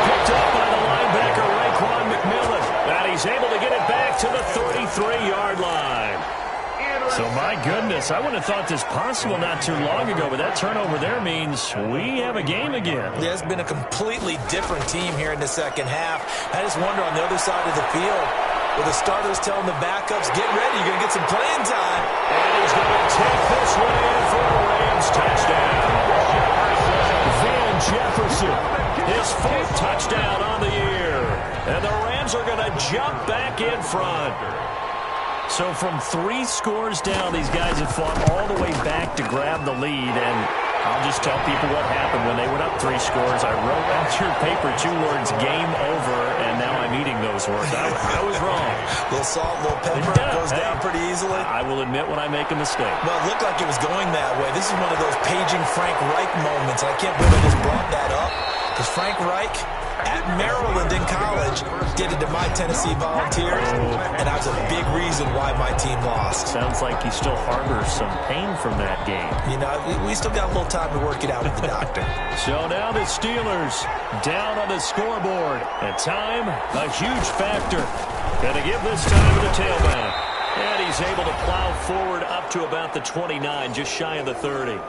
Picked up by the linebacker, Raekwon McMillan. And he's able to get it back to the 33-yard line. So, my goodness, I wouldn't have thought this possible not too long ago, but that turnover there means we have a game again. There's been a completely different team here in the second half. I just wonder on the other side of the field, with the starters telling the backups, get ready, you're going to get some playing time. And he's going to take this one in for a Rams touchdown. Van Jefferson, his 4th touchdown on the year. And the Rams are going to jump back in front. So from 3 scores down, these guys have fought all the way back to grab the lead. And I'll just tell people what happened when they went up 3 scores. I wrote on your paper 2 words, game over, and now I'm eating those words. I was wrong. A little salt, a little pepper, goes down pretty easily. I will admit when I make a mistake. Well, it looked like it was going that way. This is one of those paging Frank Reich moments, and I can't believe I just brought that up. Because Frank Reich, at Maryland in college, did it to my Tennessee Volunteers, and that was a big reason why my team lost. Sounds like he still harbors some pain from that game. You know, we still got a little time to work it out with the doctor. So now the Steelers down on the scoreboard. And time, a huge factor. Going to give this time to the tailback. And he's able to plow forward up to about the 29, just shy of the 30.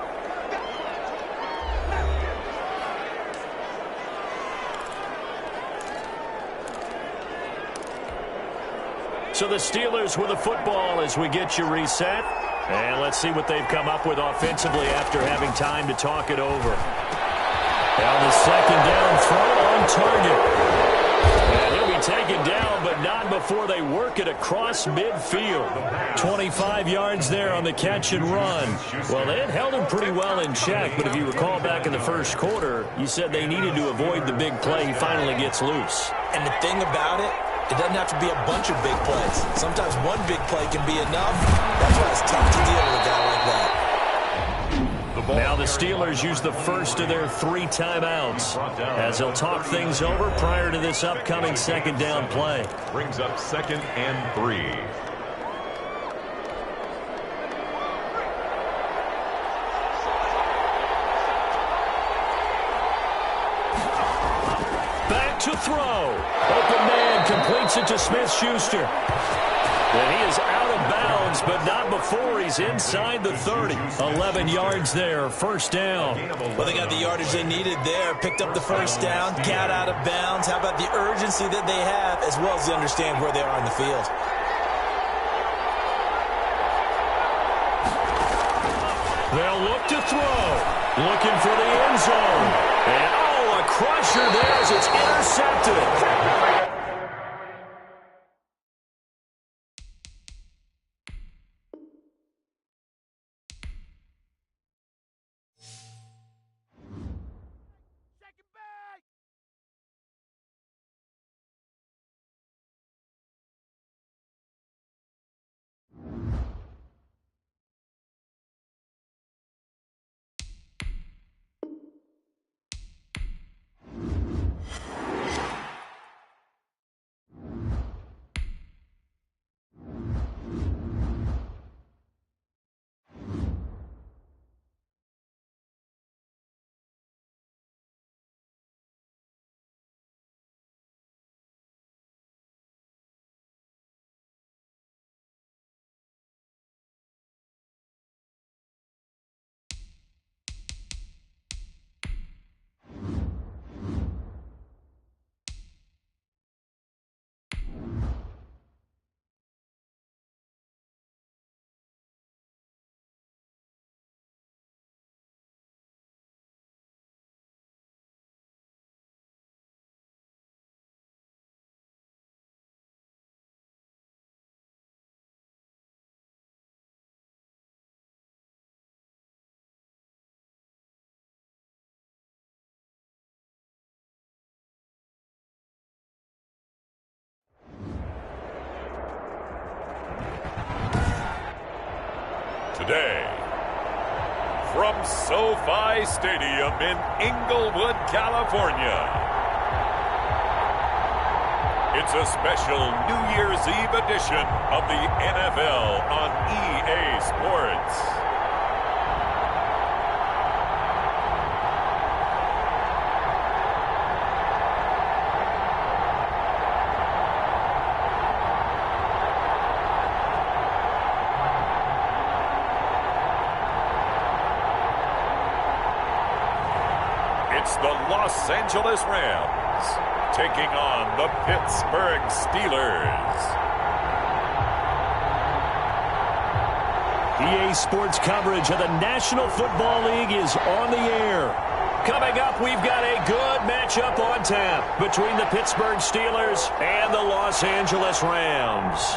So the Steelers with the football as we get you reset. And let's see what they've come up with offensively after having time to talk it over. Now the second down throw on target. And he'll be taken down, but not before they work it across midfield. 25 yards there on the catch and run. Well, they had held him pretty well in check, but if you recall back in the first quarter, you said they needed to avoid the big play. He finally gets loose. And the thing about it, It doesn't have to be a bunch of big plays. Sometimes one big play can be enough. That's why it's tough to deal with a guy like that. Now the Steelers use the first of their 3 timeouts as they'll talk things over prior to this upcoming second down play. Brings up 2nd and 3. Back to throw. Open man completes it to Smith-Schuster. And he is out of bounds, but not before he's inside the 30. 11 yards there, first down. Well, they got the yardage they needed there. Picked up the first down, got out of bounds. How about the urgency that they have, as well as they understand where they are in the field? They'll look to throw. Looking for the end zone. And, oh, a crusher there as it's intercepted. Today, from SoFi Stadium in Inglewood, California, it's a special New Year's Eve edition of the NFL on EA Sports. It's the Los Angeles Rams taking on the Pittsburgh Steelers. EA Sports coverage of the National Football League is on the air. Coming up, we've got a good matchup on tap between the Pittsburgh Steelers and the Los Angeles Rams.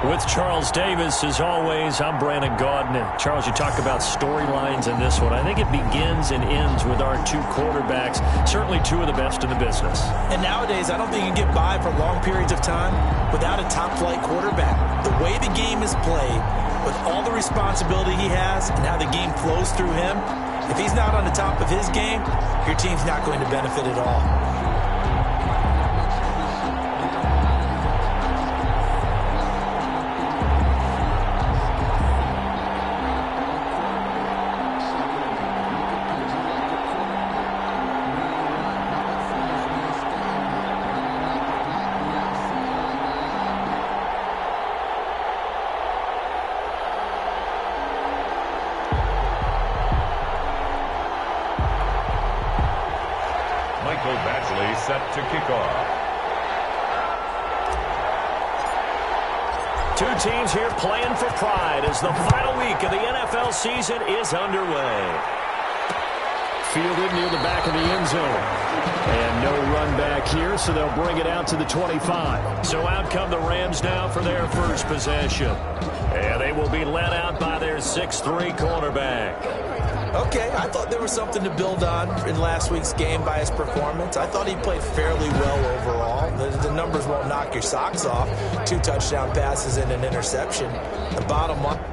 With Charles Davis, as always, I'm Brandon Gaudin. Charles, you talk about storylines in this one. I think it begins and ends with our 2 quarterbacks, certainly 2 of the best in the business. And nowadays, I don't think you can get by for long periods of time without a top-flight quarterback. The way the game is played, with all the responsibility he has and how the game flows through him, if he's not on the top of his game, your team's not going to benefit at all. Set to kick off. 2 teams here playing for pride as the final week of the NFL season is underway. fielded near the back of the end zone. And no run back here, so they'll bring it out to the 25. So out come the Rams now for their first possession. And they will be led out by their 6'3" cornerback. Okay, I thought there was something to build on in last week's game by his performance. I thought he played fairly well overall. The numbers won't knock your socks off. 2 touchdown passes and an interception. The bottom line.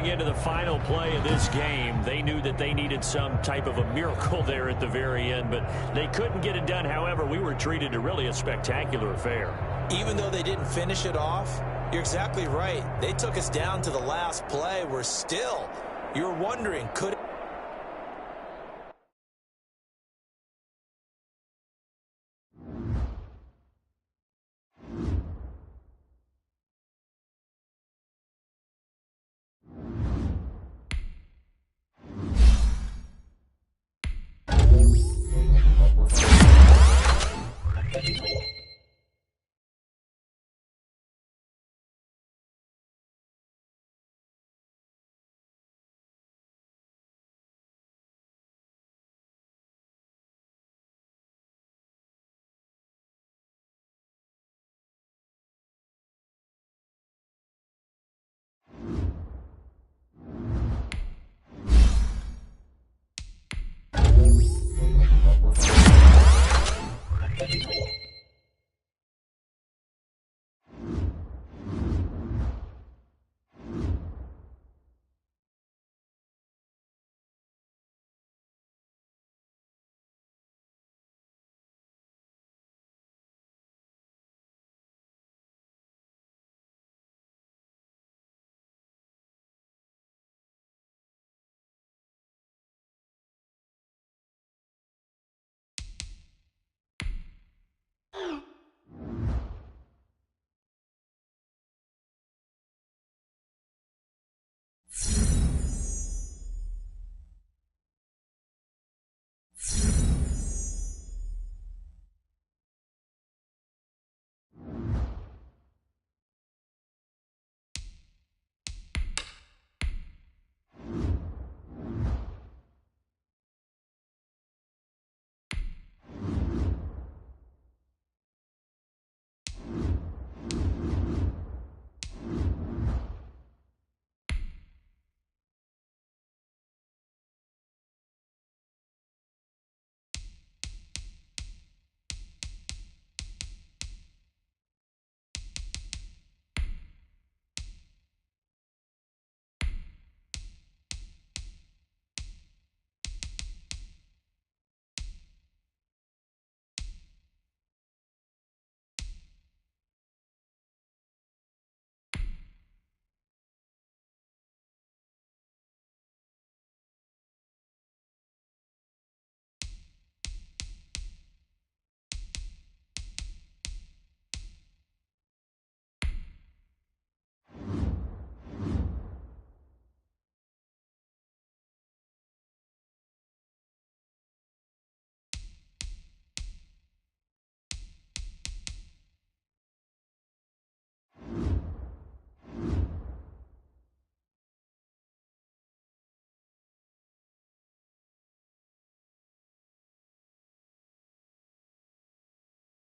going into the final play of this game. They knew that they needed some type of a miracle there at the very end, but they couldn't get it done. However, we were treated to really a spectacular affair. Even though they didn't finish it off, you're exactly right. They took us down to the last play. We're still, you're wondering, could